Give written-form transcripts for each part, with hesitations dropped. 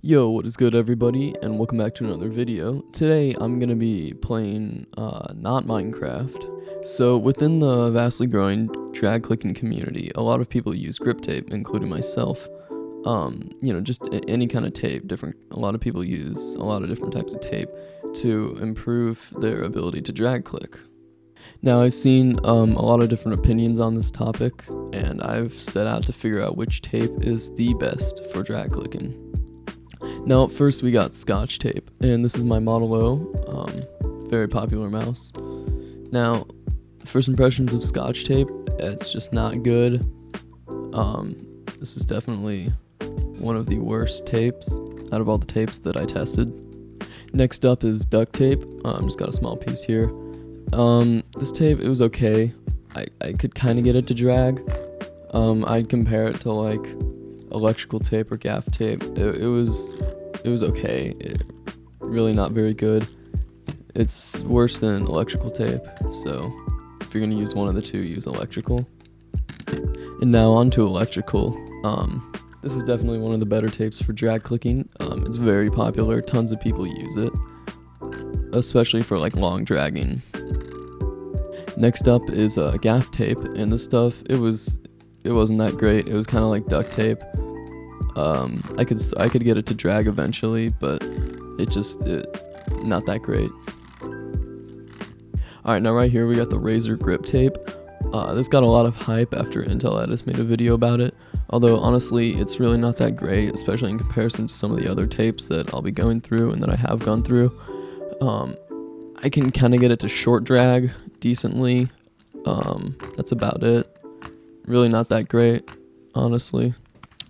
Yo, what is good everybody, and welcome back to another video. Today I'm going to be playing not Minecraft. So within the vastly growing drag clicking community, a lot of people use grip tape, including myself. Just any kind of tape. A lot of people use a lot of different types of tape to improve their ability to drag click. Now I've seen a lot of different opinions on this topic, and I've set out to figure out which tape is the best for drag clicking. Now, first we got Scotch Tape, and this is my Model O, very popular mouse. Now, first impressions of Scotch Tape, it's just not good. This is definitely one of the worst tapes out of all the tapes that I tested. Next up is Duct Tape. Just got a small piece here. This tape, it was okay. I could kind of get it to drag. I'd compare it to like electrical tape or gaff tape. It was okay. Really not very good. It's worse than electrical tape, so if you're gonna use one of the two, use electrical. And now on to electrical. This is definitely one of the better tapes for drag clicking. It's very popular. Tons of people use it, especially for like long dragging. Next up is Gaff Tape, and this stuff, it wasn't that great. It was kind of like duct tape. I could get it to drag eventually, but it not that great. Alright, now right here we got the Razer grip tape. This got a lot of hype after Intel Edis made a video about it, although honestly it's really not that great, especially in comparison to some of the other tapes that I'll be going through and that I have gone through. I can kind of get it to short drag decently. That's about it. Really not that great, honestly.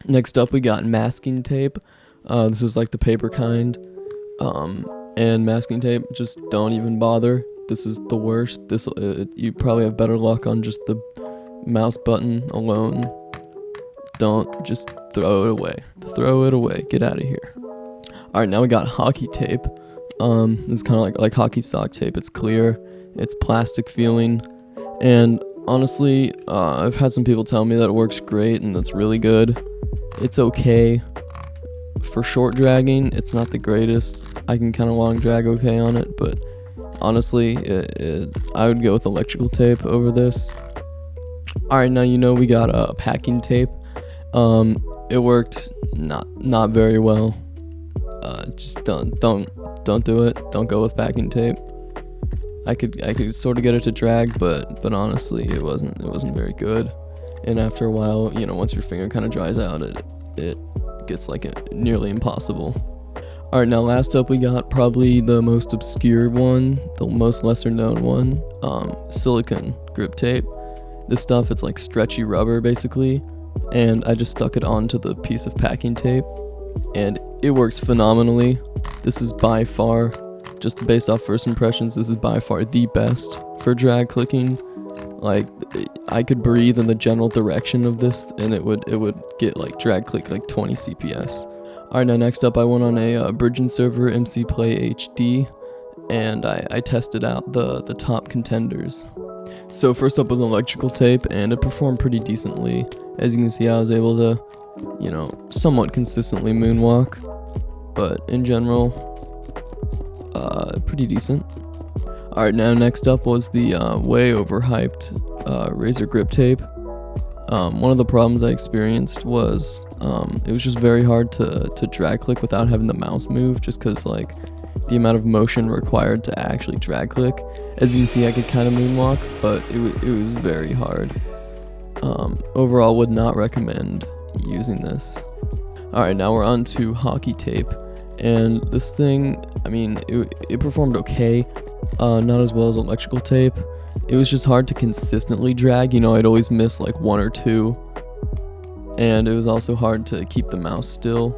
Next up we got masking tape. This is like the paper kind. And masking tape, just don't even bother. This is the worst. You probably have better luck on just the mouse button alone. Just throw it away. Throw it away. Get out of here. Alright, now we got hockey tape. This is kind of like hockey sock tape. It's clear. It's plastic feeling. And honestly, I've had some people tell me that it works great and that's really good. It's okay. For short dragging, it's not the greatest. I can kind of long drag okay on it, but honestly, I would go with electrical tape over this. Alright, now we got packing tape. It worked not very well. Just don't do it. Don't go with packing tape. I could sort of get it to drag, but honestly, it wasn't very good. And after a while, once your finger kind of dries out, it gets like nearly impossible. Alright, now last up we got probably the most obscure one, the most lesser known one, silicone grip tape. This stuff, it's like stretchy rubber basically, and I just stuck it onto the piece of packing tape, and it works phenomenally. This is by far, just based off first impressions, this is by far the best for drag clicking. Like, I could breathe in the general direction of this and it would get like drag click like 20 CPS. Alright, now next up I went on a Bridging server MC Play HD, and I tested out the top contenders. So first up was electrical tape, and it performed pretty decently. As you can see, I was able to, somewhat consistently moonwalk, but in general, pretty decent. Alright, now next up was the way overhyped Razer grip tape. One of the problems I experienced was it was just very hard to drag click without having the mouse move, just because like the amount of motion required to actually drag click. As you can see, I could kind of moonwalk, but it was very hard. Overall, would not recommend using this. Alright, now we're on to hockey tape, and this thing, I mean, it performed okay. Not as well as electrical tape. It was just hard to consistently drag. I'd always miss like one or two, and it was also hard to keep the mouse still.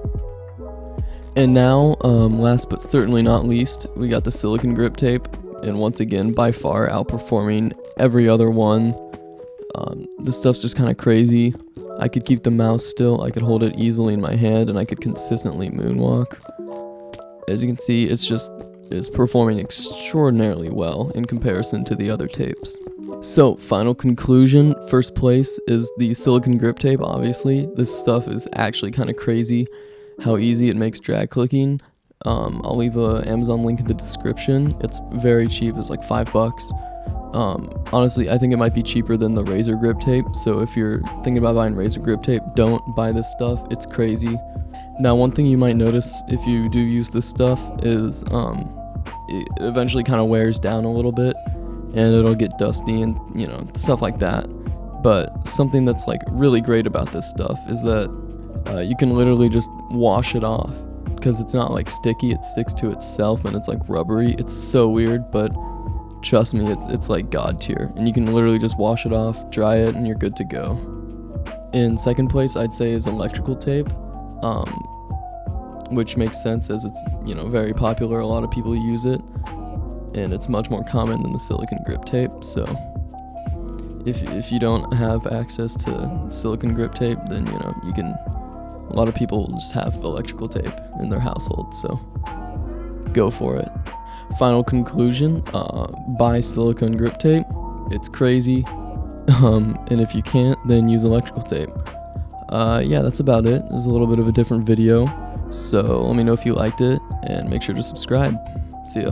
And now, last but certainly not least, we got the silicone grip tape, and once again, by far outperforming every other one. This stuff's just kind of crazy. I could keep the mouse still, I could hold it easily in my hand, and I could consistently moonwalk. As you can see, it's performing extraordinarily well in comparison to the other tapes. So, final conclusion, first place is the silicone grip tape, obviously. This stuff is actually kind of crazy. how easy it makes drag clicking. I'll leave a Amazon link in the description. It's very cheap. It's like $5. Honestly, I think it might be cheaper than the Razer grip tape. So if you're thinking about buying Razer grip tape, don't buy this stuff. It's crazy. Now, one thing you might notice if you do use this stuff is it eventually kind of wears down a little bit, and it'll get dusty and stuff like that. But something that's like really great about this stuff is that you can literally just wash it off, because it's not like sticky. It sticks to itself and it's like rubbery. It's so weird, but trust me, it's like god tier, and you can literally just wash it off, dry it, and you're good to go. In second place, I'd say is electrical tape, which makes sense as it's very popular. A lot of people use it, and it's much more common than the silicone grip tape. So if you don't have access to silicone grip tape, then you can. A lot of people just have electrical tape in their household, so go for it. Final conclusion, buy silicone grip tape. It's crazy. And if you can't, then use electrical tape. Yeah, that's about it. It was a little bit of a different video, so let me know if you liked it, and make sure to subscribe. See ya.